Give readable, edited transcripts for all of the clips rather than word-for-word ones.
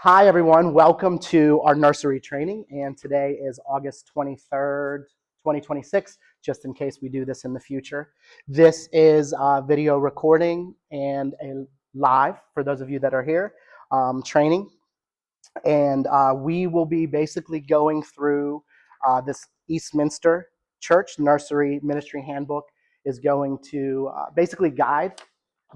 Hi, everyone. Welcome to our nursery training. And today is August 23rd, 2026, just in case we do this in the future. This is a video recording and a live, for those of you that are here, training. And we will be basically going through this Eastminster Church Nursery Ministry Handbook is going to basically guide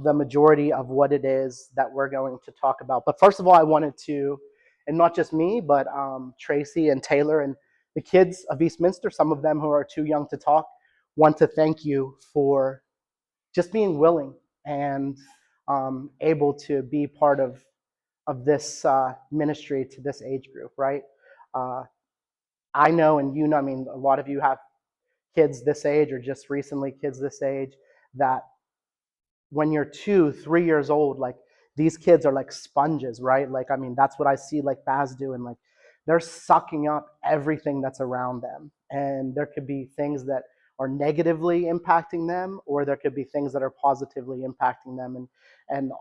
the majority of what it is that we're going to talk about. But first of all, I wanted to, and not just me, but Tracy and Taylor and the kids of Eastminster, some of them who are too young to talk, want to thank you for just being willing and able to be part of this ministry to this age group, right? Uh, I know, and you know, I mean, a lot of you have kids this age or just recently kids this age, that when you're 2, 3 years old, like these kids are like sponges, right? Like, I mean, that's what I see like Baz doing. Like they're sucking up everything that's around them. And there could be things that are negatively impacting them, or there could be things that are positively impacting them. And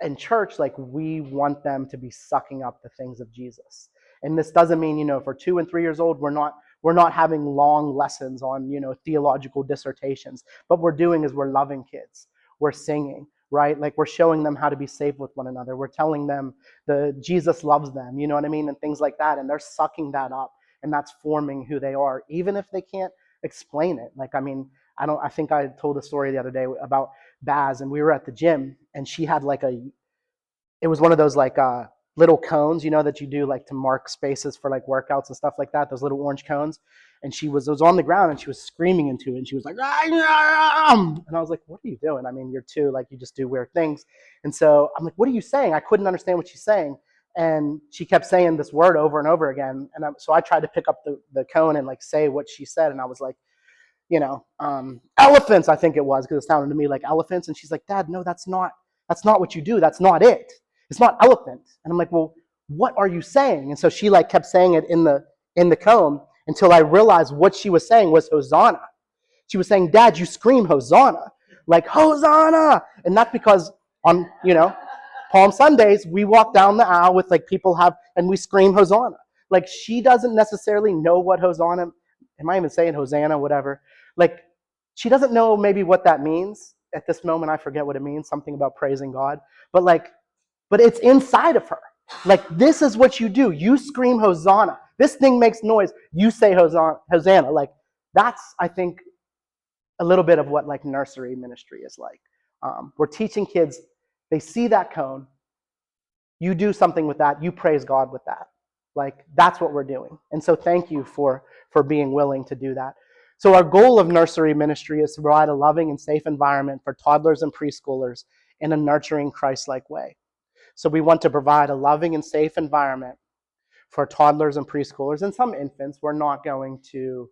in church, like we want them to be sucking up the things of Jesus. And this doesn't mean, if we're 2 and 3 years old, we're not having long lessons on, theological dissertations. What we're doing is we're loving kids. We're singing, right? Like we're showing them how to be safe with one another. We're telling them the Jesus loves them, you know what I mean? And things like that. And they're sucking that up, and that's forming who they are, even if they can't explain it. Like, I mean, I think I told a story the other day about Baz, and we were at the gym, and she had like it was one of those like little cones, that you do like to mark spaces for like workouts and stuff like that, those little orange cones. And it was on the ground, and she was screaming into it, and she was like, and I was like, what are you doing? I mean, you're two, like you just do weird things. And so I'm like, what are you saying? I couldn't understand what she's saying. And she kept saying this word over and over again. And so I tried to pick up the cone and like say what she said. And I was like, elephants, I think it was, because it sounded to me like elephants. And she's like, Dad, no, that's not what you do. That's not it. It's not elephant. And I'm like, well, what are you saying? And so she like kept saying it in the cone until I realized what she was saying was Hosanna. She was saying, Dad, you scream Hosanna, like Hosanna. And that's because on, Palm Sundays, we walk down the aisle with like people and we scream Hosanna. Like she doesn't necessarily know what Hosanna, am I even saying Hosanna, whatever. Like she doesn't know maybe what that means at this moment. I forget what it means, something about praising God. But it's inside of her. Like this is what you do. You scream Hosanna. This thing makes noise. You say Hosanna. Like that's, I think, a little bit of what like nursery ministry is like. We're teaching kids, they see that cone, you do something with that, you praise God with that. Like that's what we're doing. And so thank you for being willing to do that. So our goal of nursery ministry is to provide a loving and safe environment for toddlers and preschoolers in a nurturing, Christ-like way. So we want to provide a loving and safe environment for toddlers and preschoolers and some infants. We're not going to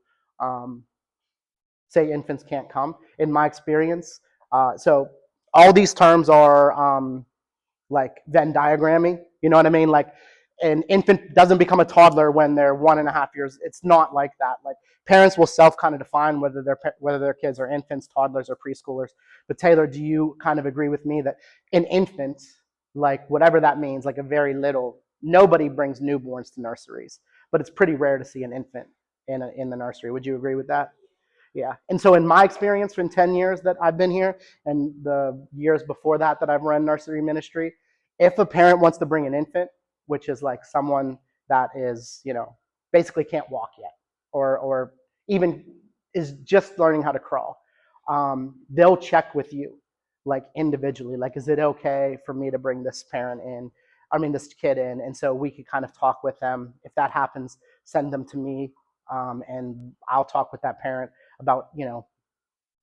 say infants can't come. In my experience, so all these terms are like Venn diagramming. You know what I mean? Like an infant doesn't become a toddler when they're 1.5 years. It's not like that. Like parents will self kind of define whether their kids are infants, toddlers, or preschoolers. But Taylor, do you kind of agree with me that an infant, like whatever that means, like a very little, nobody brings newborns to nurseries, but it's pretty rare to see an infant in the nursery. Would you agree with that? Yeah. And so in my experience in 10 years that I've been here and the years before that I've run nursery ministry, if a parent wants to bring an infant, which is like someone that is, basically can't walk yet or even is just learning how to crawl, they'll check with you like individually, like, is it okay for me to bring this this kid in? And so we could kind of talk with them. If that happens, send them to me, and I'll talk with that parent about,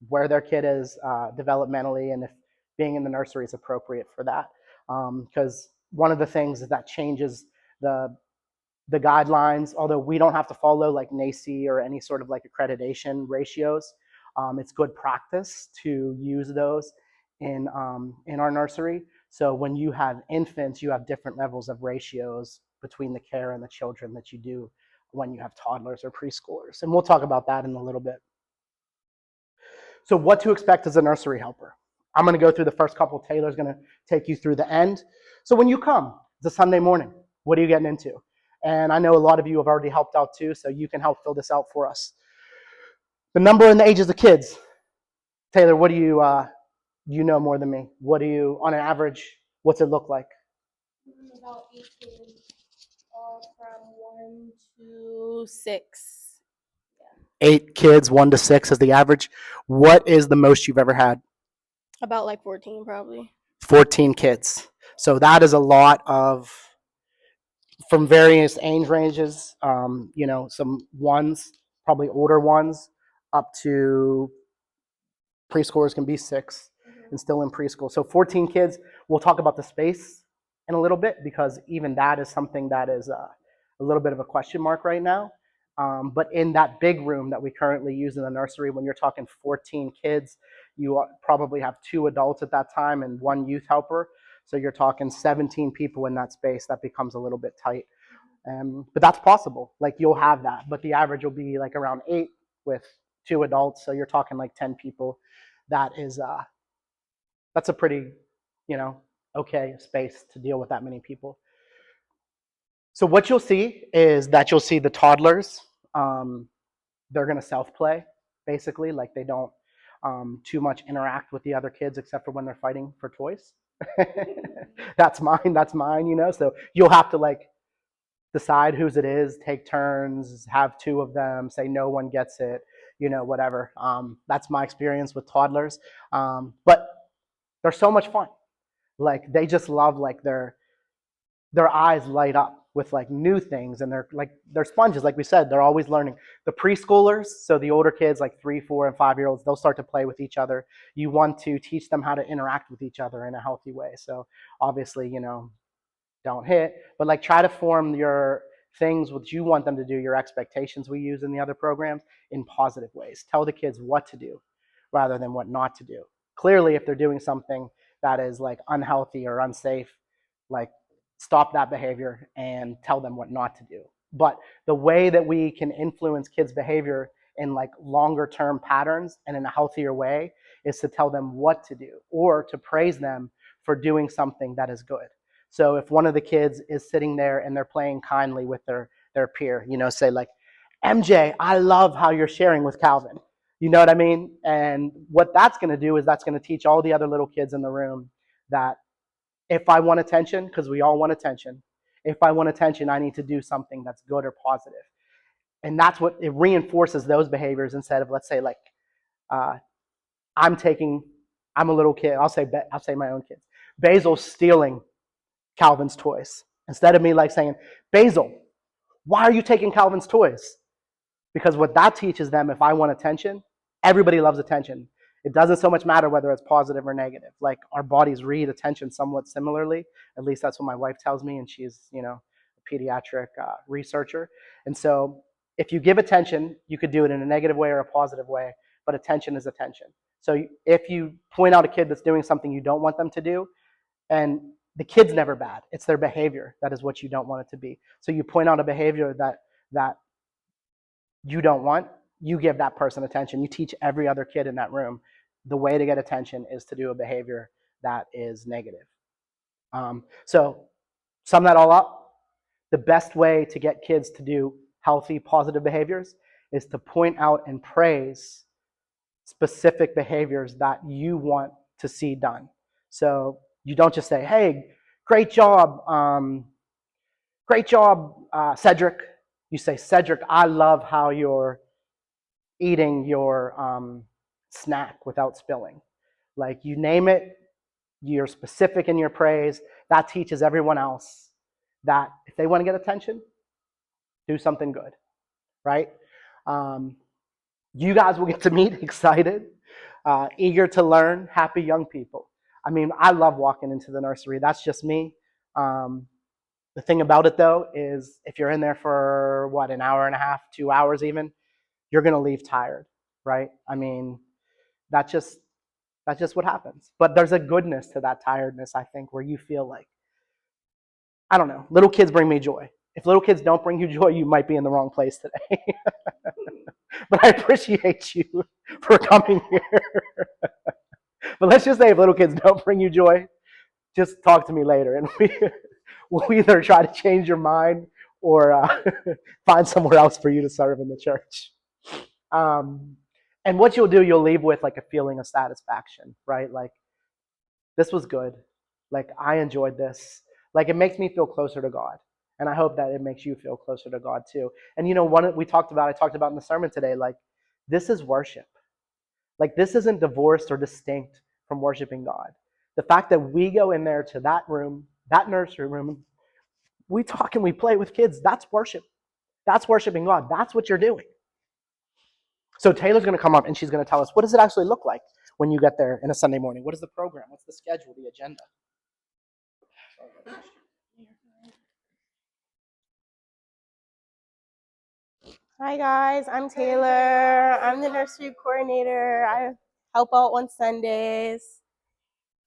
where their kid is developmentally and if being in the nursery is appropriate for that. Because one of the things that changes the guidelines, although we don't have to follow like NACE or any sort of like accreditation ratios, it's good practice to use those in our nursery. So when you have infants, you have different levels of ratios between the care and the children that you do when you have toddlers or preschoolers. And we'll talk about that in a little bit. So what to expect as a nursery helper. I'm going to go through the first couple. Taylor's going to take you through the end. So when you come, it's a Sunday morning. What are you getting into? And I know a lot of you have already helped out too, so you can help fill this out for us. The number and the ages of kids. Taylor, what do you know more than me? What do you, on an average, what's it look like? About 8 kids, from 1 to 6. 8 kids, 1 to 6 is the average. What is the most you've ever had? About like 14 probably. 14 kids. So that is a lot of, from various age ranges, some ones, probably older ones, up to preschoolers can be 6 and still in preschool. So 14 kids. We'll talk about the space in a little bit because even that is something that is a little bit of a question mark right now. But in that big room that we currently use in the nursery, when you're talking 14 kids, you probably have 2 adults at that time and 1 youth helper. So you're talking 17 people in that space. That becomes a little bit tight. But that's possible. Like you'll have that, but the average will be like around 8 with 2 adults. So you're talking like 10 people. That's a pretty, okay space to deal with that many people. So what you'll see is that you'll see the toddlers. They're going to self-play, basically. Like they don't too much interact with the other kids except for when they're fighting for toys. That's mine. So you'll have to like decide whose it is, take turns, have 2 of them, say no one gets it, whatever. That's my experience with toddlers. But they're so much fun. Like they just love like their eyes light up with like new things, and they're sponges. Like we said, they're always learning. The preschoolers, so the older kids like 3, 4, and 5-year-olds, they'll start to play with each other. You want to teach them how to interact with each other in a healthy way. So obviously, don't hit, but like try to form your things what you want them to do, your expectations we use in the other programs, in positive ways. Tell the kids what to do rather than what not to do. Clearly, if they're doing something that is like unhealthy or unsafe, like stop that behavior and tell them what not to do. But the way that we can influence kids' behavior in like longer term patterns and in a healthier way is to tell them what to do or to praise them for doing something that is good. So if one of the kids is sitting there and they're playing kindly with their peer, say like, MJ, I love how you're sharing with Calvin. You know what I mean? And what that's going to do is that's going to teach all the other little kids in the room that if I want attention, because we all want attention, if I want attention, I need to do something that's good or positive. And that's what it reinforces those behaviors instead of, let's say, like, I'm a little kid. I'll say my own kids. Basil's stealing Calvin's toys. Instead of me like saying, Basil, why are you taking Calvin's toys? Because what that teaches them, if I want attention, everybody loves attention. It doesn't so much matter whether it's positive or negative. Like our bodies read attention somewhat similarly. At least that's what my wife tells me, and she's, a pediatric researcher. And so if you give attention, you could do it in a negative way or a positive way, but attention is attention. So if you point out a kid that's doing something you don't want them to do, and the kid's never bad, it's their behavior that is what you don't want it to be. So you point out a behavior that you don't want, you give that person attention. You teach every other kid in that room the way to get attention is to do a behavior that is negative. So sum that all up. The best way to get kids to do healthy, positive behaviors is to point out and praise specific behaviors that you want to see done. So you don't just say, hey, great job, Cedric. You say, Cedric, I love how you're eating your snack without spilling. Like you name it, you're specific in your praise. That teaches everyone else that if they want to get attention, do something good, right? You guys will get to meet excited, eager to learn, happy young people. I mean, I love walking into the nursery. That's just me. The thing about it, though, is if you're in there for, an hour and a half, 2 hours even, you're going to leave tired, right? I mean, that's just what happens. But there's a goodness to that tiredness, I think, where you feel like, I don't know, little kids bring me joy. If little kids don't bring you joy, you might be in the wrong place today. But I appreciate you for coming here. But let's just say if little kids don't bring you joy, just talk to me later, and we'll either try to change your mind or find somewhere else for you to serve in the church. Um, and what you'll do, you'll leave with like a feeling of satisfaction, right? Like this was good. Like I enjoyed this. Like it makes me feel closer to God. And I hope that it makes you feel closer to God too. And one I talked about in the sermon today, like this is worship. Like this isn't divorced or distinct from worshiping God. The fact that we go in there to that room, that nursery room, we talk and we play with kids, that's worship. That's worshiping God. That's what you're doing. So Taylor's going to come up and she's going to tell us, what does it actually look like when you get there in a Sunday morning? What is the program? What's the schedule, the agenda? Hi guys, I'm Taylor. I'm the nursery coordinator. I help out on Sundays.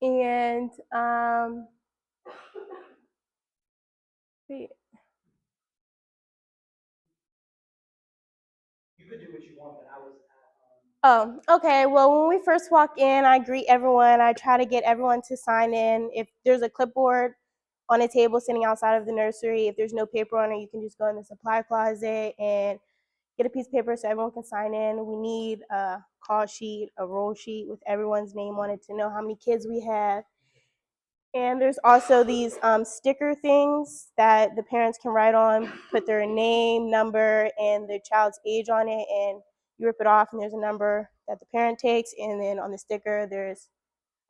And wait. You could do what you want, but I was Oh, okay. Well, when we first walk in, I greet everyone. I try to get everyone to sign in. If there's a clipboard on a table sitting outside of the nursery, if there's no paper on it, you can just go in the supply closet and get a piece of paper so everyone can sign in. We need a call sheet, a roll sheet with everyone's name on it to know how many kids we have. And there's also these sticker things that the parents can write on, put their name, number, and their child's age on it, and you rip it off, and there's a number that the parent takes, and then on the sticker, there's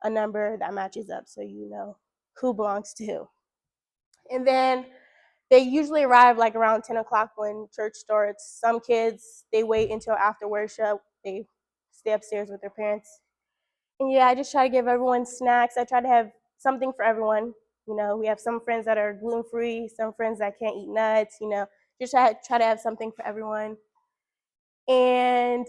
a number that matches up so you know who belongs to who. And then they usually arrive like around 10 o'clock when church starts. Some kids, they wait until after worship. They stay upstairs with their parents. And yeah, I just try to give everyone snacks. I try to have something for everyone. We have some friends that are gluten free, some friends that can't eat nuts. Just try to have something for everyone. And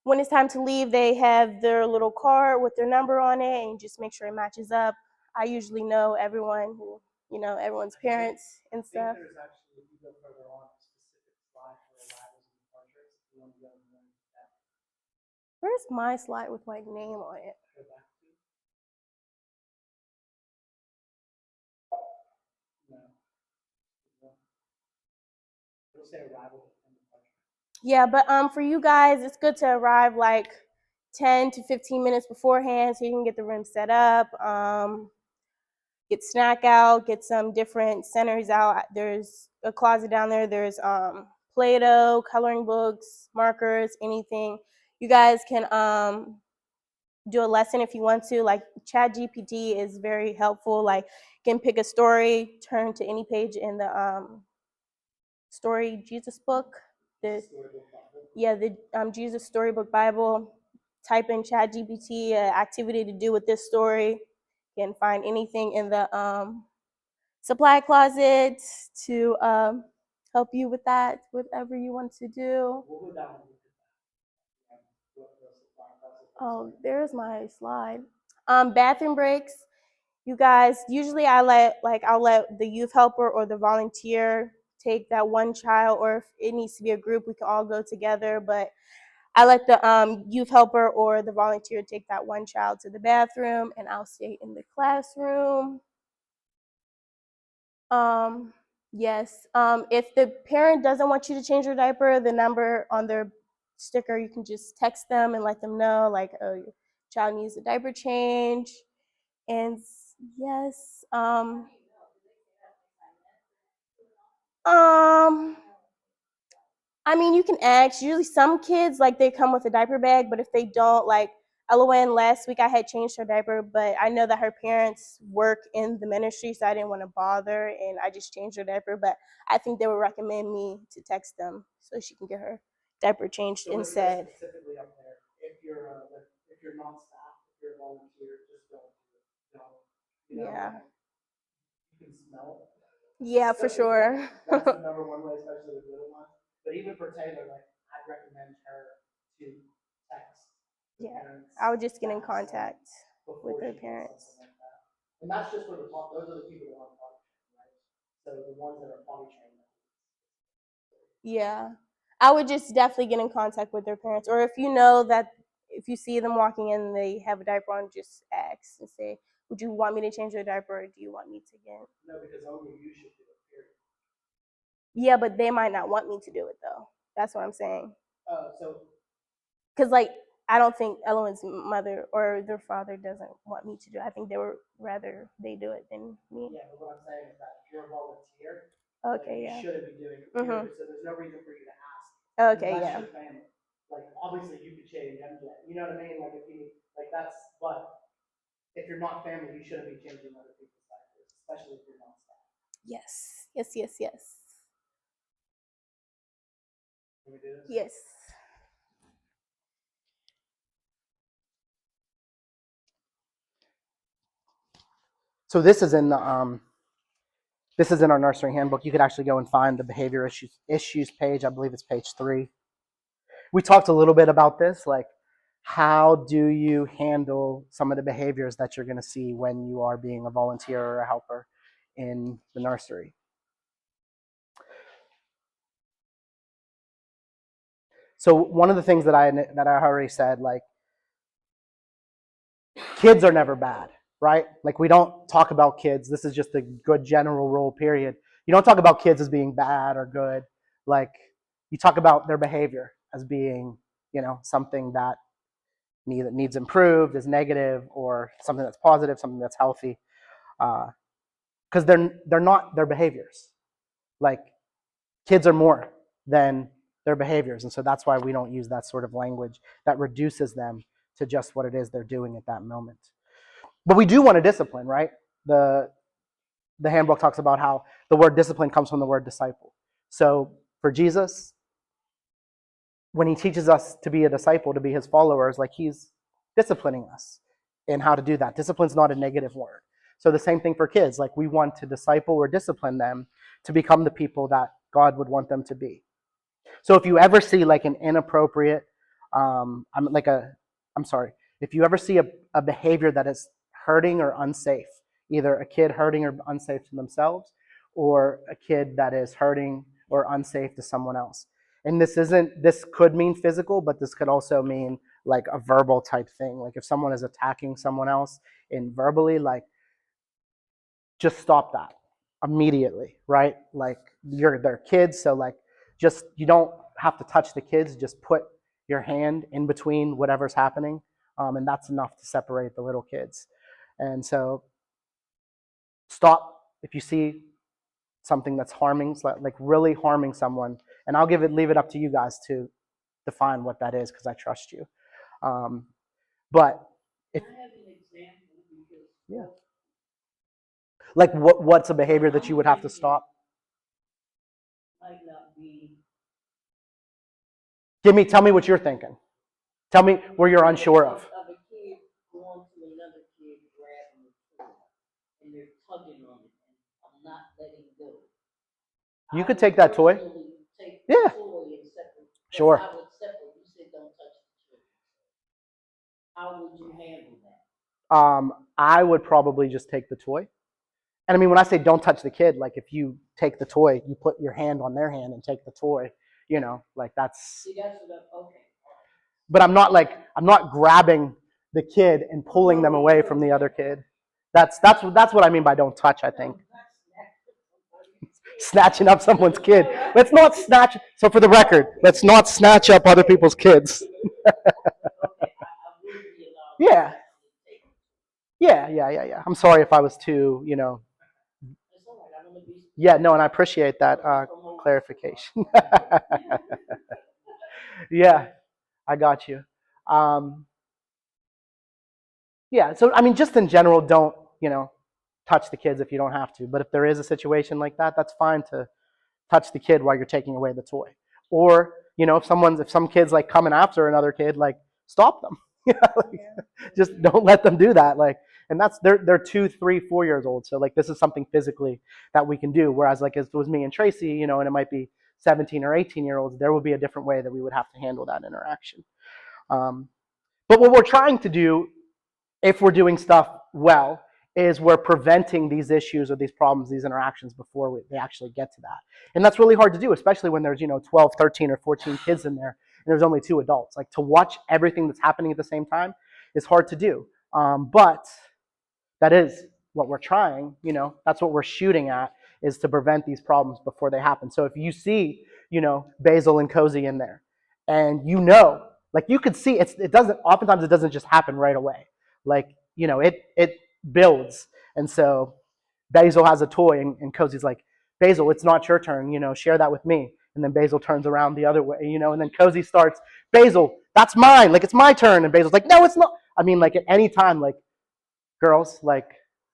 when it's time to leave, they have their little card with their number on it, and just make sure it matches up. I usually know everyone who, everyone's parents and stuff. There's actually, if you go further on, a specific slide for arrivals and departures. If you want to go that, Where's my slide with my name on it? go back to. No. It'll say arrival and departure. Yeah, but for you guys, it's good to arrive like 10 to 15 minutes beforehand so you can get the room set up, get snack out, get some different centers out. There's a closet down there. There's Play-Doh, coloring books, markers, anything. You guys can do a lesson if you want to. Like ChatGPT is very helpful. Like you can pick a story, turn to any page in the story Jesus book. The Jesus Storybook Bible. Type in ChatGPT activity to do with this story. You can find anything in the supply closet to help you with that, whatever you want to do. We'll go down and Oh, there's my slide. Bathroom breaks. You guys, usually I'll let the youth helper or the volunteer take that one child, or if it needs to be a group, we can all go together. But I let the youth helper or the volunteer take that one child to the bathroom, and I'll stay in the classroom. Yes. If the parent doesn't want you to change your diaper, the number on their sticker, you can just text them and let them know, like, oh, your child needs a diaper change. And yes, um, I mean, you can ask. Usually, some kids like they come with a diaper bag, but if they don't, like Elowen last week, I had changed her diaper, but I know that her parents work in the ministry, so I didn't want to bother, and I just changed her diaper. But I think they would recommend me to text them so she can get her diaper changed instead. Specifically up there, if you're not staff, if you're a volunteer, just don't do it. Don't. Yeah. You can smell it. Yeah, for sure. That's the number one way, especially with little ones. But even for Taylor, like I'd recommend her to text the Yeah, parents. I would just get in contact with their parents. Like that. And that's just for those are the people that aren't potty trained, right? So the ones that are potty trained. Yeah, I would just definitely get in contact with their parents, or if you know that if you see them walking in and they have a diaper on, just ask and say, would you want me to change your diaper or do you want me to get? No, because only you should do it, period. Yeah, but they might not want me to do it though. That's what I'm saying. So Because like I don't think Ellen's mother or their father doesn't want me to do it. I think they would rather they do it than me. yeah, but what I'm saying is that if you're a volunteer, Okay, you yeah. shouldn't be doing it, Mhm. period. So there's no reason for you to ask Okay, unless yeah. you're family. Like obviously you could change MJ. You know what I mean? Like if you like that's but if you're not family, you shouldn't be changing other people's diapers, especially if you're not staff. Yes. Yes. Yes. Yes. Can we do this? Yes. So this is in the this is in our nursery handbook. You could actually go and find the behavior issues page. I believe it's page 3. We talked a little bit about this, like how do you handle some of the behaviors that you're going to see when you are being a volunteer or a helper in the nursery. So one of the things that I already said, like kids are never bad, right? Like we don't talk about kids. This is just a good general rule, period. You don't talk about kids as being bad or good. Like you talk about their behavior as being, something that needs improved, is negative, or something that's positive, something that's healthy. Because they're not their behaviors. Like kids are more than their behaviors, and so that's why we don't use that sort of language that reduces them to just what it is they're doing at that moment. But we do want to discipline, right? The handbook talks about how the word discipline comes from the word disciple. So for Jesus, when he teaches us to be a disciple, to be his followers, like he's disciplining us in how to do that. Discipline's not a negative word. So the same thing for kids. Like we want to disciple or discipline them to become the people that God would want them to be. So if you ever see like an inappropriate, I'm sorry, if you ever see a behavior that is hurting or unsafe, either a kid hurting or unsafe to themselves, or a kid that is hurting or unsafe to someone else. And this could mean physical, but this could also mean like a verbal type thing. Like if someone is attacking someone else in verbally, like just stop that immediately, right? Like they're kids, so like just you don't have to touch the kids. Just put your hand in between whatever's happening, and that's enough to separate the little kids. And so stop if you see something that's harming, like really harming someone. And I'll leave it up to you guys to define what that is because I trust you. But if, I have an example because yeah, like what's a behavior that you would have to stop? might not be Tell me what you're thinking. Tell me where you're unsure of. a kid going to another kid grabbing the toy and they're tugging on it and I'm not letting go. You could take that toy. Take Yeah. the toy and separate. Sure. I would separate. You said don't touch the toy. How would you handle that? I would probably just take the toy. And I mean, when I say don't touch the kid, like if you take the toy, you put your hand on their hand and take the toy, like that's. See, that's what okay. But I'm not grabbing the kid and pulling them away from the other kid. That's what I mean by don't touch, I think. Snatching up someone's kid. Let's not snatch. So for the record, let's not snatch up other people's kids. Yeah. Yeah. I'm sorry if I was too, Yeah, no, and I appreciate that clarification. Yeah, I got you. Yeah, so I mean, just in general, don't, touch the kids if you don't have to. But if there is a situation like that, that's fine to touch the kid while you're taking away the toy. Or, if some kid's like coming after another kid, like stop them. Just don't let them do that. Like, and they're 2, 3, 4 years old. So like this is something physically that we can do. Whereas like if it was me and Tracy, and it might be 17 or 18-year-olds, there would be a different way that we would have to handle that interaction. But what we're trying to do, if we're doing stuff well, is we're preventing these issues or these problems, these interactions before they actually get to that. And that's really hard to do, especially when there's, 12, 13, or 14 kids in there. and there's only 2 adults. Like, to watch everything that's happening at the same time is hard to do. But that is what we're trying, that's what we're shooting at, is to prevent these problems before they happen. So if you see, Basil and Cozy in there, and like, you could see oftentimes it doesn't just happen right away. Like, it builds. And so Basil has a toy, and Cozy's like, Basil, it's not your turn, share that with me. And then Basil turns around the other way, and then Cozy starts, Basil, that's mine, like, it's my turn. And Basil's like, no, it's not. I mean, like, at any time, like, girls, like,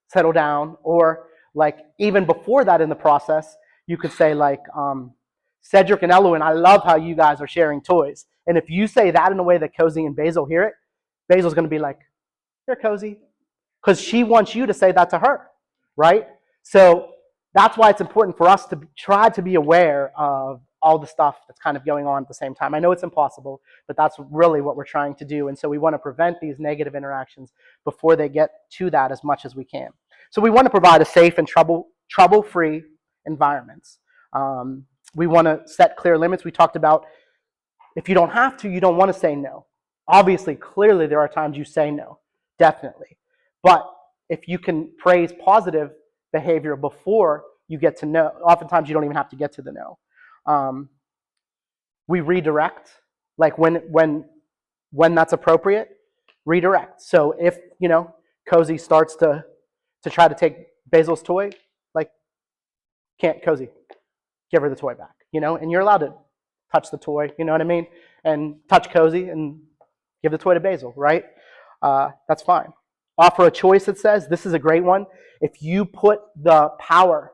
settle down. Or, like, even before that in the process, you could say, like, Cedric and Eloin, I love how you guys are sharing toys. And if you say that in a way that Cozy and Basil hear it, Basil's going to be like, here, Cozy. Because she wants you to say that to her, right? So that's why it's important for us to try to be aware of all the stuff that's kind of going on at the same time. I know it's impossible, but that's really what we're trying to do. And so we want to prevent these negative interactions before they get to that as much as we can. So we want to provide a safe and trouble-free environments. We want to set clear limits. We talked about, if you don't have to, you don't want to say no. Obviously, clearly, there are times you say no, definitely. But if you can praise positive behavior before you get to no, oftentimes you don't even have to get to the no. We redirect, like, when that's appropriate, redirect. So if, Cozy starts to try to take Basil's toy, like, can't, Cozy, give her the toy back, and you're allowed to touch the toy, you know what I mean? And touch Cozy and give the toy to Basil, right? That's fine. Offer a choice, it says. This is a great one. If you put the power,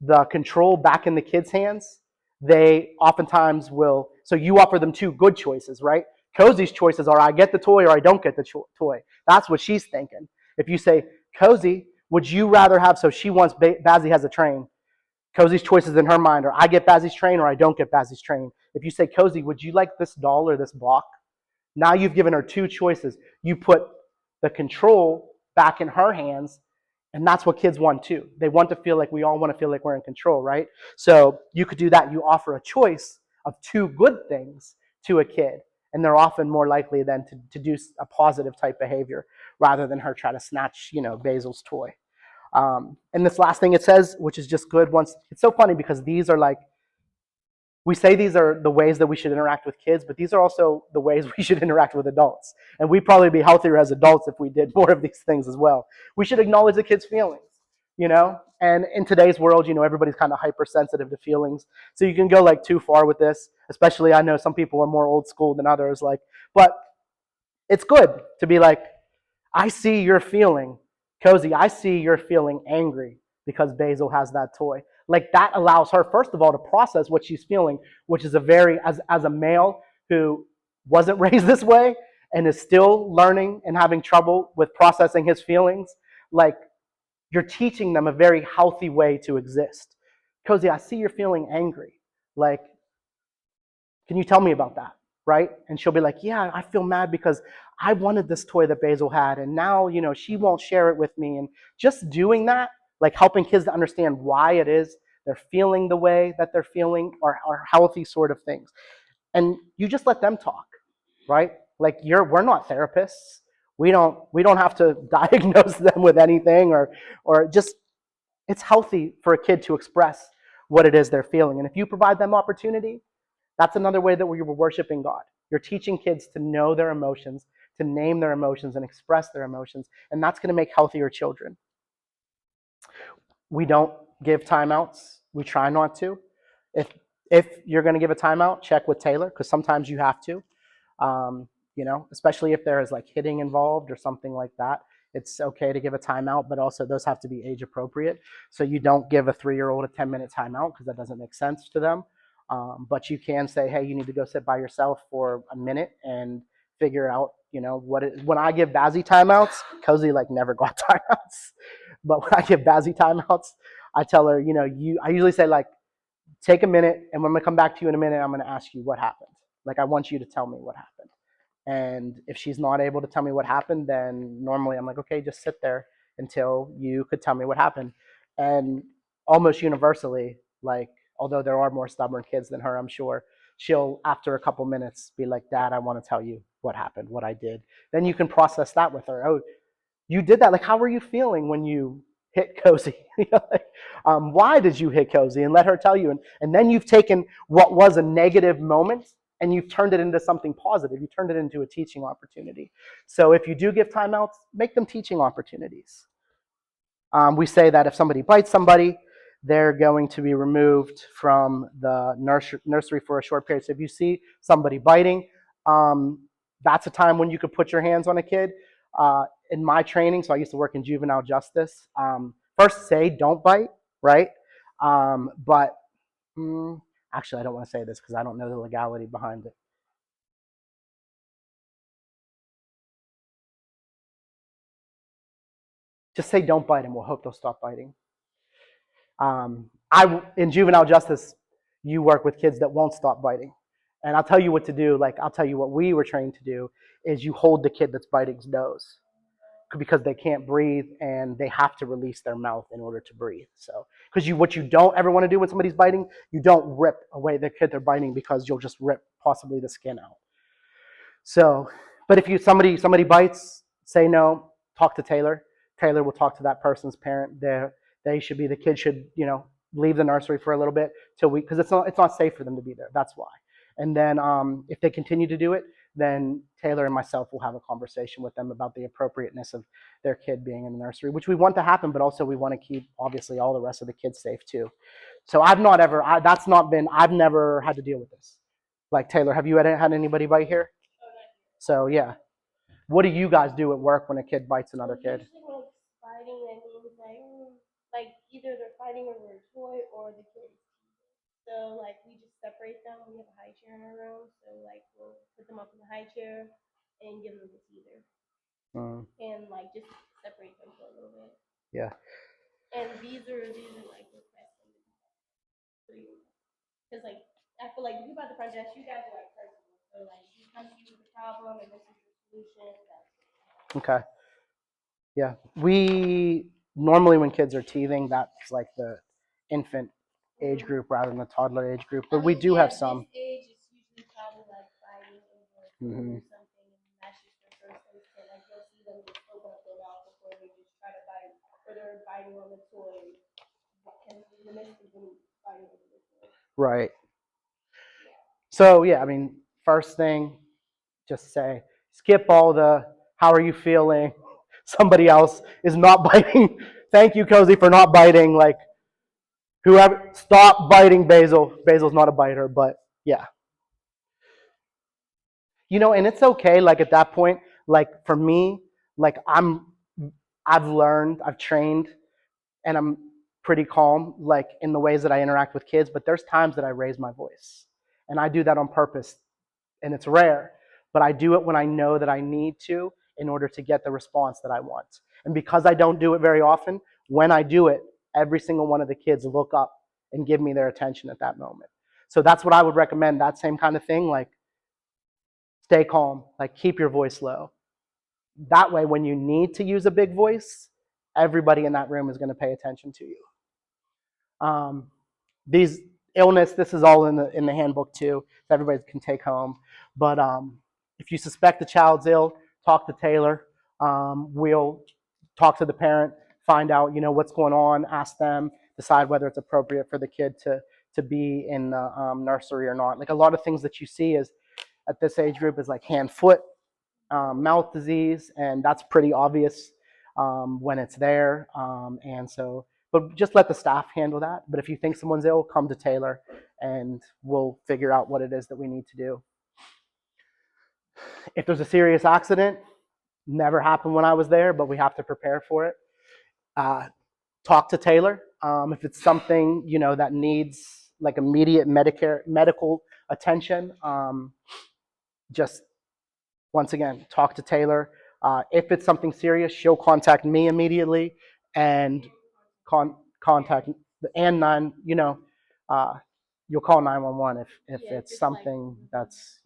the control back in the kids' hands, they oftentimes will. So you offer them 2 good choices, right? Cozy's choices are, I get the toy or I don't get the toy. That's what she's thinking. If you say, Cozy, would you rather have, so she wants, Bazzy has a train. Cozy's choices in her mind are, I get Bazzy's train or I don't get Bazzy's train. If you say, Cozy, would you like this doll or this block? Now you've given her 2 choices. You put the control back in her hands, and that's what kids want too. They want to feel like, we all want to feel like we're in control, right? So you could do that. You offer a choice of 2 good things to a kid, and they're often more likely then to do a positive type behavior rather than her try to snatch, Basil's toy. And this last thing it says, which is just good, it's so funny because these are like, we say these are the ways that we should interact with kids, but these are also the ways we should interact with adults. And we'd probably be healthier as adults if we did more of these things as well. We should acknowledge the kids' feelings, And in today's world, everybody's kind of hypersensitive to feelings. So you can go like too far with this, especially I know some people are more old school than others, but it's good to be like, I see you're feeling, Cozy, I see you're feeling angry because Basil has that toy. Like, that allows her, first of all, to process what she's feeling, which is as a male who wasn't raised this way and is still learning and having trouble with processing his feelings, like, you're teaching them a very healthy way to exist. Cozy, I see you're feeling angry. Like, can you tell me about that? Right? And she'll be like, yeah, I feel mad because I wanted this toy that Basil had, and now, she won't share it with me. And just doing that, like, helping kids to understand why it is they're feeling the way that they're feeling, are healthy sort of things. And you just let them talk, right? Like, we're not therapists. We don't have to diagnose them with anything, or just, it's healthy for a kid to express what it is they're feeling. And if you provide them opportunity, that's another way that we were worshiping God. You're teaching kids to know their emotions, to name their emotions and express their emotions, and that's going to make healthier children. We don't give timeouts. We try not to. If you're going to give a timeout, check with Taylor, because sometimes you have to. Especially if there is like hitting involved or something like that. It's okay to give a timeout, but also those have to be age appropriate. So you don't give a 3-year-old a 10-minute timeout because that doesn't make sense to them. But you can say, hey, you need to go sit by yourself for a minute and figure out, when I give Bazzy timeouts, Cozy like never got timeouts. But when I give Bazzy timeouts, I tell her, I usually say, like, take a minute, and when I'm gonna come back to you in a minute, I'm gonna ask you what happened. Like, I want you to tell me what happened. And if she's not able to tell me what happened, then normally I'm like, okay, just sit there until you could tell me what happened. And almost universally, like, although there are more stubborn kids than her, I'm sure, she'll, after a couple minutes, be like, Dad, I want to tell you what happened, what I did. Then you can process that with her. Oh, you did that. Like, how were you feeling when you hit Cozy? Why did you hit Cozy? And let her tell you. And then you've taken what was a negative moment and you've turned it into something positive. You turned it into a teaching opportunity. So if you do give timeouts, make them teaching opportunities. We say that if somebody bites somebody, they're going to be removed from the nursery for a short period. So if you see somebody biting, that's a time when you could put your hands on a kid. In my training, so I used to work in juvenile justice, first say don't bite, right? But actually, I don't want to say this because I don't know the legality behind it. Just say don't bite and we'll hope they'll stop biting. In juvenile justice, you work with kids that won't stop biting. And I'll tell you what to do. Like, I'll tell you what we were trained to do is you hold the kid that's biting's nose because they can't breathe and they have to release their mouth in order to breathe. So, because what you don't ever want to do when somebody's biting, you don't rip away the kid they're biting because you'll just rip possibly the skin out. So, but if somebody bites, say no, talk to Taylor. Taylor will talk to that person's parent. The kid should, leave the nursery for a little bit because it's not safe for them to be there. That's why. And then if they continue to do it, then Taylor and myself will have a conversation with them about the appropriateness of their kid being in the nursery, which we want to happen, but also we want to keep obviously all the rest of the kids safe too. So I've never had to deal with this. Like Taylor, have you had anybody bite here? So yeah, what do you guys do at work when a kid bites another kid? Usually when it's fighting, that means like either they're fighting over a toy or the kid is teething. So like we just separate them. We have a high chair in our room, so like we'll put them up in the high chair and give them the teether, and like just separate them for a little bit. Yeah. And these are like requesting because like I feel like you about the front desk, you guys are like personal. So like you come to you with a problem and this is your solution. Okay. Yeah. We normally when kids are teething, that's like the infant age group rather than the toddler age group. But we do have some. This age is usually probably like fighting or something, and that's just their first instinct. Like you'll see them just open up their mouth before they just try to bite, or they're biting on the toy, and in the midst of them biting on the toy. Right. So yeah, I mean, first thing, just say, skip all the how are you feeling? Somebody else is not biting. Thank you, Cozy, for not biting. Like whoever, stop biting Basil. Basil's not a biter, but yeah. And it's okay, like at that point, like for me, like I've learned, I've trained, and I'm pretty calm, like in the ways that I interact with kids, but there's times that I raise my voice. And I do that on purpose. And it's rare, but I do it when I know that I need to in order to get the response that I want. And because I don't do it very often, when I do it, every single one of the kids look up and give me their attention at that moment. So that's what I would recommend, that same kind of thing, like stay calm, like keep your voice low. That way, when you need to use a big voice, everybody in that room is going to pay attention to you. These this is all in the handbook too, so everybody can take home. But if you suspect the child's ill, talk to Taylor. We'll talk to the parent, find out what's going on, ask them, decide whether it's appropriate for the kid to be in the nursery or not. Like a lot of things that you see is at this age group is like hand, foot, mouth disease, and that's pretty obvious when it's there. But just let the staff handle that. But if you think someone's ill, come to Taylor and we'll figure out what it is that we need to do. If there's a serious accident, never happened when I was there, but we have to prepare for it. Talk to Taylor. If it's something, that needs like immediate medical attention, just once again, talk to Taylor. If it's something serious, she'll contact me immediately and contact and you'll call 911 if it's something that's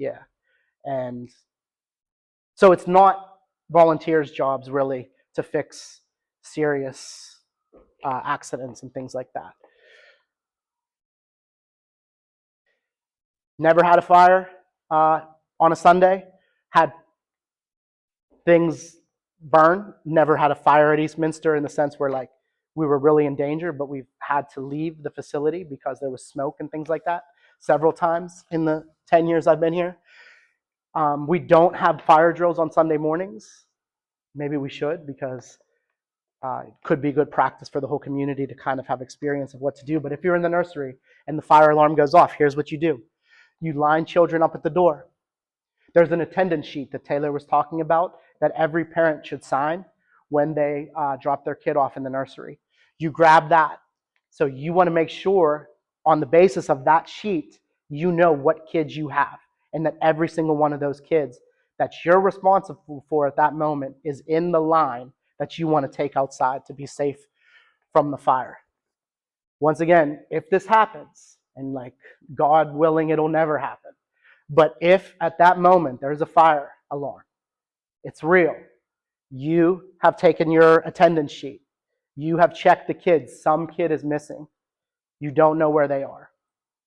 and so it's not volunteers' jobs really to fix serious accidents and things like that. Never had a fire on a Sunday. Had things burn. Never had a fire at Eastminster in the sense where like we were really in danger, but we've had to leave the facility because there was smoke and things like that several times in the 10 years I've been here. We don't have fire drills on Sunday mornings. Maybe we should, because it could be good practice for the whole community to kind of have experience of what to do. But if you're in the nursery and the fire alarm goes off, here's what you do. You line children up at the door. There's an attendance sheet that Taylor was talking about that every parent should sign when they drop their kid off in the nursery. You grab that. So you want to make sure on the basis of that sheet, you know what kids you have, and that every single one of those kids that you're responsible for at that moment is in the line that you want to take outside to be safe from the fire. Once again, if this happens, and like God willing, it'll never happen. But if at that moment there's a fire alarm, it's real. You have taken your attendance sheet. You have checked the kids. Some kid is missing. You don't know where they are.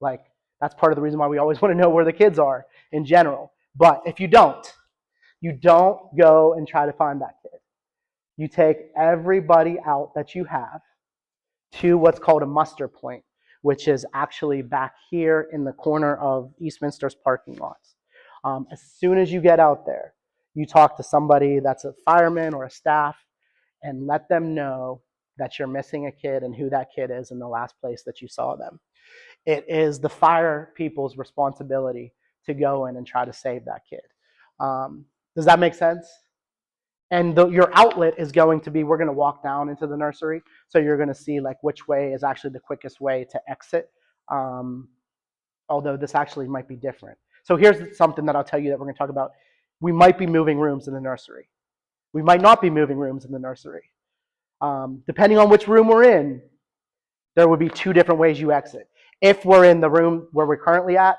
Like, that's part of the reason why we always want to know where the kids are in general. But if you don't go and try to find that kid. You take everybody out that you have to what's called a muster point, which is actually back here in the corner of Eastminster's parking lots. As soon as you get out there, you talk to somebody that's a fireman or a staff and let them know that you're missing a kid and who that kid is in the last place that you saw them. It is the fire people's responsibility to go in and try to save that kid. Does that make sense? And your outlet is going to be, we're going to walk down into the nursery. So you're going to see like which way is actually the quickest way to exit. Although this actually might be different. So here's something that I'll tell you that we're going to talk about. We might be moving rooms in the nursery. We might not be moving rooms in the nursery. Depending on which room we're in, there would be two different ways you exit. If we're in the room where we're currently at,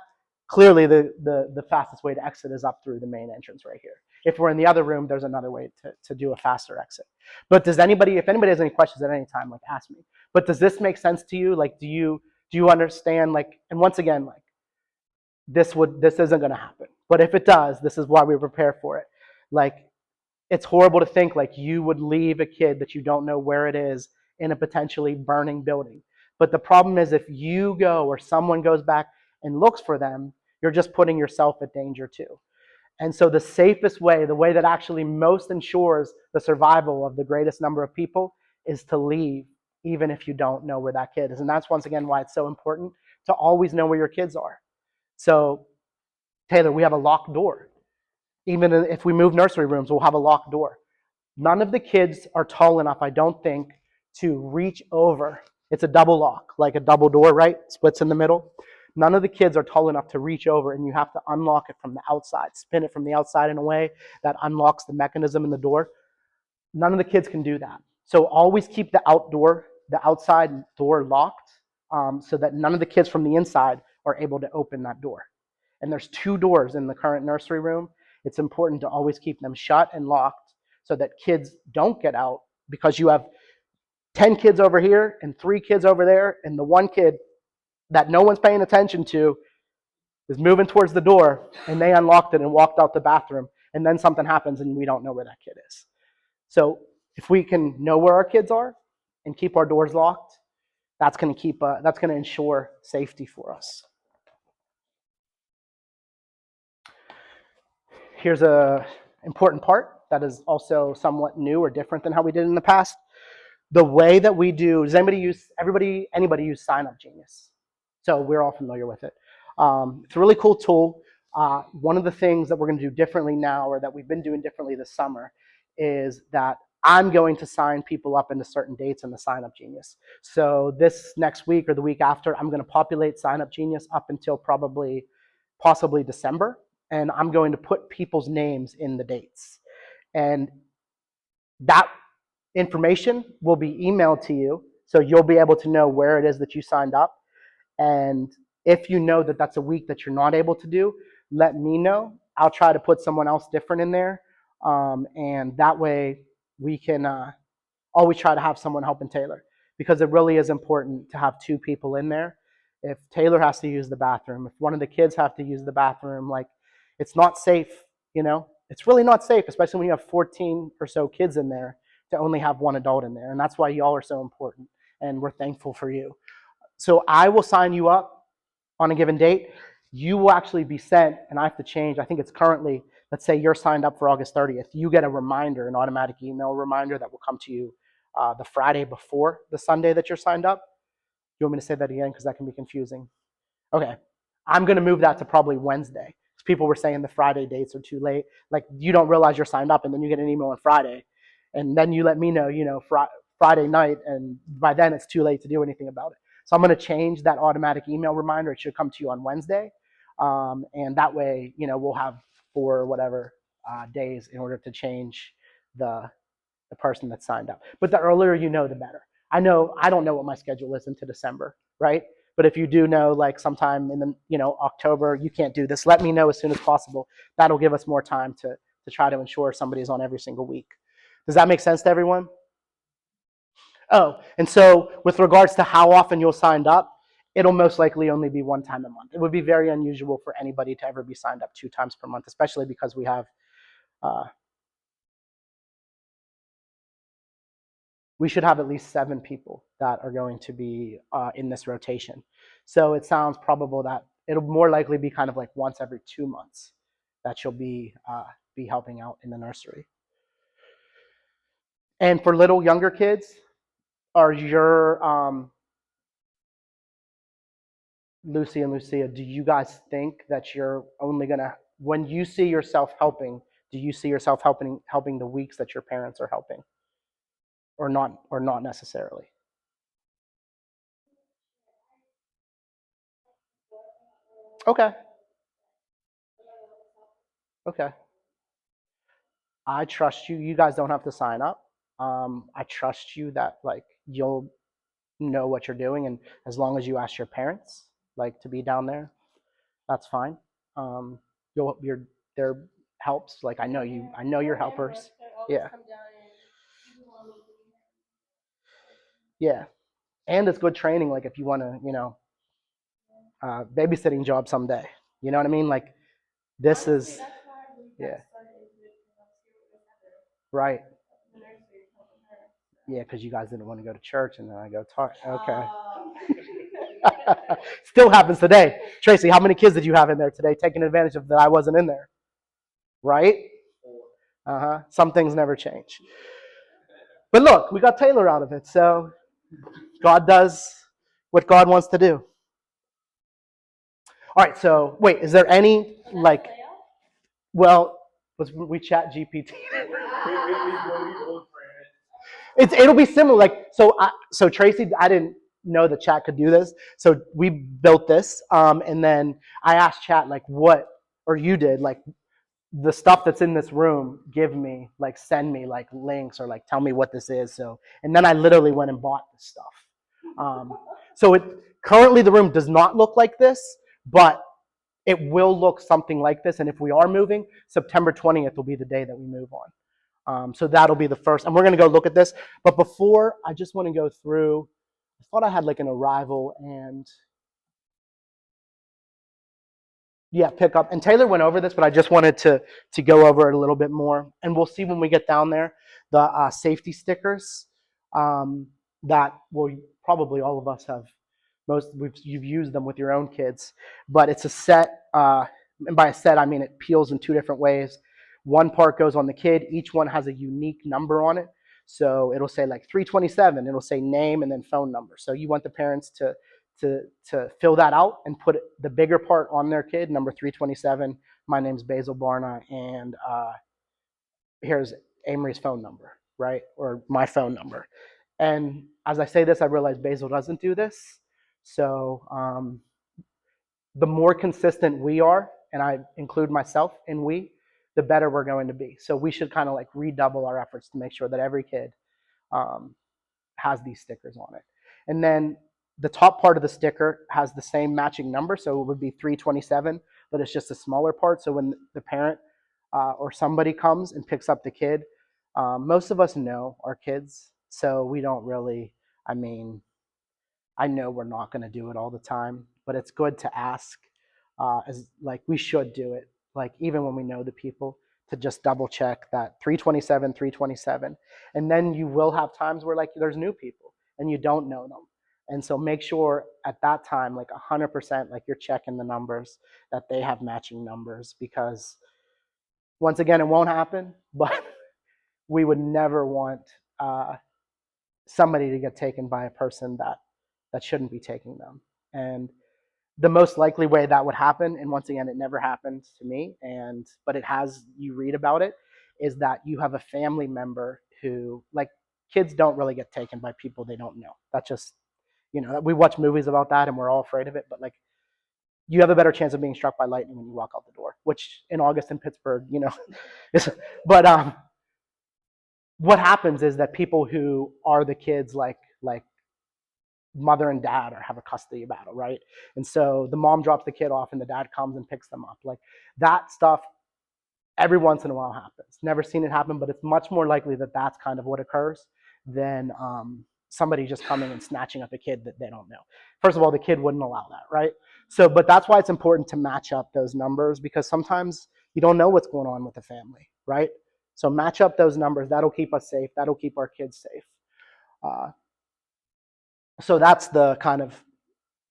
clearly the fastest way to exit is up through the main entrance right here. If we're in the other room, there's another way to do a faster exit. But if anybody has any questions at any time, like ask me. But does this make sense to you? Like, do you understand? Like, and once again, like this isn't going to happen. But if it does, this is why we prepare for it. Like, it's horrible to think like you would leave a kid that you don't know where it is in a potentially burning building. But the problem is if you go or someone goes back and looks for them, you're just putting yourself at danger too. And so the safest way, the way that actually most ensures the survival of the greatest number of people, is to leave, even if you don't know where that kid is. And that's once again why it's so important to always know where your kids are. So, Taylor, we have a locked door. Even if we move nursery rooms, we'll have a locked door. None of the kids are tall enough, I don't think, to reach over. It's a double lock, like a double door, right? Splits in the middle. None of the kids are tall enough to reach over, and you have to unlock it from the outside, spin it from the outside in a way that unlocks the mechanism in the door. None of the kids can do that. So always keep the outside door locked, so that none of the kids from the inside are able to open that door. And there's two doors in the current nursery room. It's important to always keep them shut and locked so that kids don't get out, because you have 10 kids over here and 3 kids over there, and the one kid that no one's paying attention to is moving towards the door, and they unlocked it and walked out the bathroom, and then something happens and we don't know where that kid is. So if we can know where our kids are and keep our doors locked, that's going to ensure safety for us. Here's an important part that is also somewhat new or different than how we did in the past. The way that we do, does anybody use Sign Up Genius? So we're all familiar with it. It's a really cool tool. One of the things that we're going to do differently now, or that we've been doing differently this summer, is that I'm going to sign people up into certain dates in the Sign Up Genius. So this next week or the week after, I'm going to populate Sign Up Genius up until possibly December, and I'm going to put people's names in the dates. And that information will be emailed to you, so you'll be able to know where it is that you signed up. And if you know that that's a week that you're not able to do, let me know. I'll try to put someone else different in there, and that way we can always try to have someone helping Taylor, because it really is important to have 2 people in there. if Taylor has to use the bathroom, if one of the kids have to use the bathroom, like it's not safe, you know? It's really not safe, especially when you have 14 or so kids in there to only have one adult in there. And that's why y'all are so important. And we're thankful for you. So I will sign you up on a given date. You will actually be sent, and I have to change. I think it's currently, let's say you're signed up for August 30th. You get a reminder, an automatic email reminder that will come to you the Friday before the Sunday that you're signed up. You want me to say that again? Because that can be confusing. Okay. I'm going to move that to probably Wednesday. People were saying the Friday dates are too late. Like you don't realize you're signed up and then you get an email on Friday. And then you let me know, Friday night. And by then it's too late to do anything about it. So I'm going to change that automatic email reminder. It should come to you on Wednesday. And that way, we'll have 4 or whatever days in order to change the person that signed up. But the earlier you know, the better. I don't know what my schedule is into December, right? But if you do know, like sometime in the October, you can't do this, let me know as soon as possible. That'll give us more time to try to ensure somebody's on every single week. Does that make sense to everyone? Oh, and so with regards to how often you'll sign up, it'll most likely only be 1 time a month. It would be very unusual for anybody to ever be signed up 2 times per month, especially because we have we should have at least 7 people that are going to be in this rotation. So it sounds probable that it'll more likely be kind of like once every 2 months that you'll be helping out in the nursery. And for little younger kids, are your Lucy and Lucia, do you guys think that you're only gonna, when you see yourself helping, do you see yourself helping the weeks that your parents are helping, or not necessarily? Okay. Okay. I trust you. You guys don't have to sign up. I trust you that like you'll know what you're doing, and as long as you ask your parents like to be down there, that's fine. Um, you're there helps. Like I know you. I know your helpers. Yeah. Yeah. And it's good training. Like if you want to, babysitting job someday. You know what I mean? Like this is, yeah. Right. Yeah, because you guys didn't want to go to church, and then I go talk. Okay. Still happens today. Tracy, how many kids did you have in there today taking advantage of that I wasn't in there? Right? Uh-huh. Some things never change. But look, we got Taylor out of it, so God does what God wants to do. All right, so wait, is there any like, well, we chat GPT. It'll be similar. Like so Tracy, I didn't know the chat could do this, so we built this, and then I asked chat like what, or you did like the stuff that's in this room. Give me like send me like links or like tell me what this is. So and then I literally went and bought this stuff. So it currently the room does not look like this, but it will look something like this. And if we are moving, September 20th will be the day that we move on. So that'll be the first, and we're going to go look at this. But before, I just want to go through, I thought I had like an arrival and, yeah, pick up. And Taylor went over this, but I just wanted to go over it a little bit more. And we'll see when we get down there, the safety stickers that will probably all of us have, you've used them with your own kids. But it's a set, and by a set, I mean it peels in 2 different ways. One part goes on the kid. Each one has a unique number on it. So it'll say like 327. It'll say name and then phone number. So you want the parents to fill that out and put the bigger part on their kid, number 327. My name's Basil Barna, and here's Amory's phone number, right? Or my phone number. And as I say this, I realize Basil doesn't do this. So the more consistent we are, and I include myself in we, the better we're going to be. So we should kind of like redouble our efforts to make sure that every kid has these stickers on it. And then the top part of the sticker has the same matching number, so it would be 327, but it's just a smaller part. So when the parent or somebody comes and picks up the kid, most of us know our kids, so we don't really, I know we're not going to do it all the time. but it's good to ask. As like we should do it, like even when we know the people, to just double check that 327, 327, and then you will have times where like there's new people and you don't know them, and so make sure at that time like 100% like you're checking the numbers that they have matching numbers, because once again it won't happen, but we would never want uh, somebody to get taken by a person that shouldn't be taking them. And the most likely way that would happen, and once again it never happened to me, and but it has, you read about it, is that you have a family member who, like, kids don't really get taken by people they don't know. That's just, we watch movies about that and we're all afraid of it, but like you have a better chance of being struck by lightning when you walk out the door, which in August in Pittsburgh, is, but what happens is that people who are the kids, like mother and dad, or have a custody battle, right? And so the mom drops the kid off and the dad comes and picks them up. Like that stuff every once in a while happens. Never seen it happen, but it's much more likely that that's kind of what occurs than somebody just coming and snatching up a kid that they don't know. First of all, the kid wouldn't allow that, right? So, but that's why it's important to match up those numbers, because sometimes you don't know what's going on with the family, right? So match up those numbers. That'll keep us safe. That'll keep our kids safe. Uh, so that's the kind of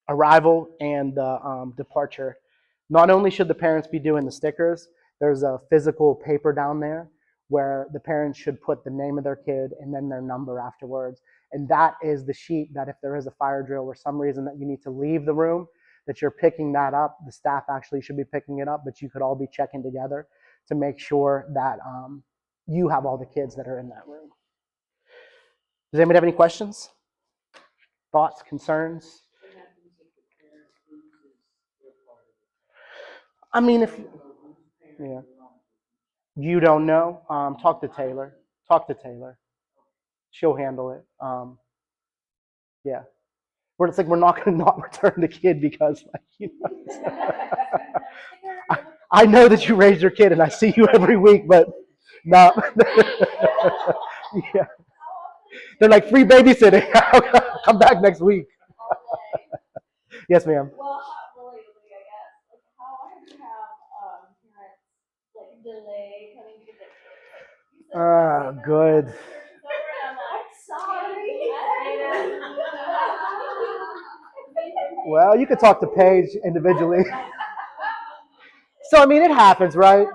arrival and the departure. Not only should the parents be doing the stickers, there's a physical paper down there where the parents should put the name of their kid and then their number afterwards. And that is the sheet that if there is a fire drill or some reason that you need to leave the room, that you're picking that up. The staff actually should be picking it up, but you could all be checking together to make sure that you have all the kids that are in that room. Does anybody have any questions, thoughts, concerns? What happens if the parent loses their part of it? I mean, if They don't know whose parent yeah, belongs you don't know, talk to Taylor. Talk to Taylor. She'll handle it. Yeah, it's like we're not going to not return the kid because, like, I know that you raised your kid and I see you every week, but no. Yeah, they're like free babysitting. Come back next week. Yes, ma'am. Well, relatedly, I guess. Like, how have you have parents like delay coming to get their kids? Like, you said Good. church is over, and I'm like, sorry. Well, you could talk to Paige individually. So I mean, it happens, right?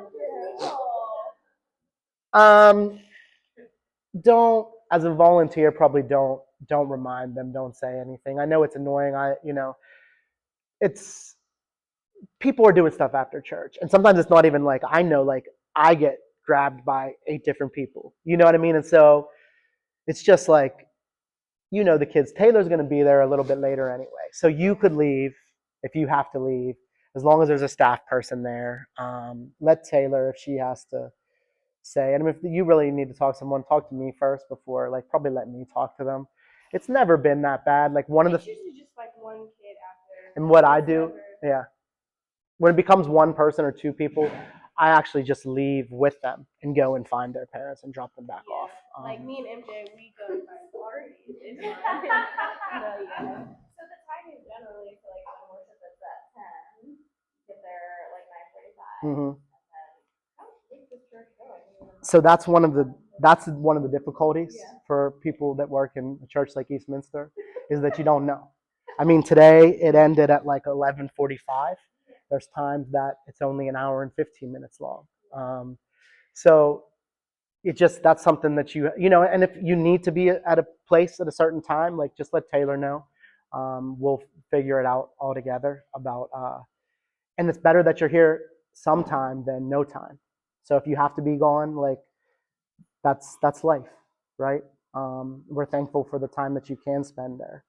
Don't, as a volunteer, probably don't remind them. Don't say anything. I know it's annoying. It's people are doing stuff after church, and sometimes it's not even like I know. Like I get grabbed by 8 different people. You know what I mean? And so it's just like, the kids. Taylor's going to be there a little bit later anyway, so you could leave if you have to leave, as long as there's a staff person there. Let Taylor, if she has to say, and if you really need to talk to someone, talk to me first before, like, probably let me talk to them. It's never been that bad. Like one of the, It's usually just like one kid after. and what I do, yeah, when it becomes one person or 2 people, I actually just leave with them and go and find their parents and drop them back off. Like me and MJ, we go and find parties. It's fine. So the timing generally for like when worship is at 10, get there like 9:45. Mhm. And then how late does church go? So that's one of the difficulties for people that work in a church like Eastminster, is that you don't know. I mean, today it ended at like 11:45. There's times that it's only an hour and 15 minutes long. So that's something that and if you need to be at a place at a certain time, like just let Taylor know. We'll figure it out all together about. And it's better that you're here sometime than no time. So if you have to be gone, like that's life, right? We're thankful for the time that you can spend there.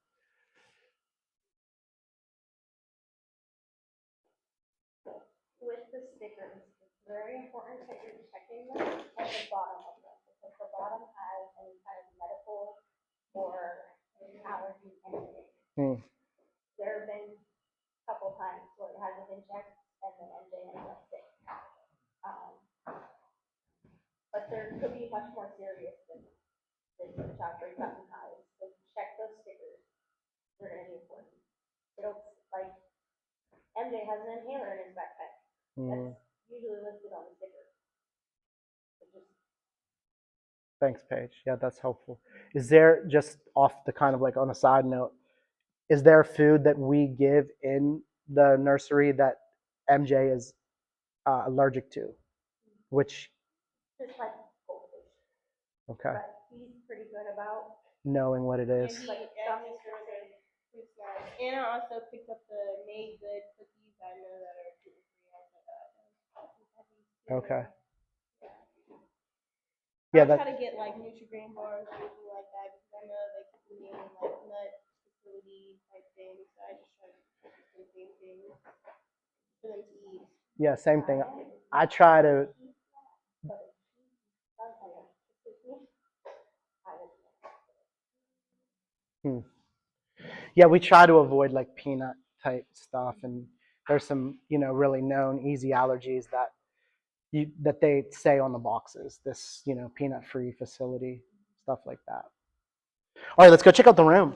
With the stickers, it's very important that you're checking them at the bottom of them, because the bottom has any kind of medical or allergy anything. Hmm. There have been a couple times where it hasn't been checked and then MJ ended up sick. But there could be much more serious than the child breaks out in hives. So check those stickers. They're gonna be important. It'll like has an inhaler in his backpack. Mm, That's usually listed on the sticker. It just thanks, Paige. Yeah, that's helpful. Is there, just off the kind of like on a side note, is there food that we give in the nursery that MJ is allergic to? Which, just like goldfish. okay, But he's pretty good about knowing what it is. Yeah, he sure did. Fruit snacks. And I also picked up the made good cookies. I know that are gluten free. I was like, Okay. yeah, Yeah, I'll try that, to get like Nutri-Grain bars or anything like that because I know they keep them in like nut facility type things. So I just try to get the same things for them to eat. yeah, same thing. I try to, hmm. Yeah, we try to avoid like peanut type stuff, and there's some, really known easy allergies that they say on the boxes. This, peanut free facility, stuff like that. All right, let's go check out the room.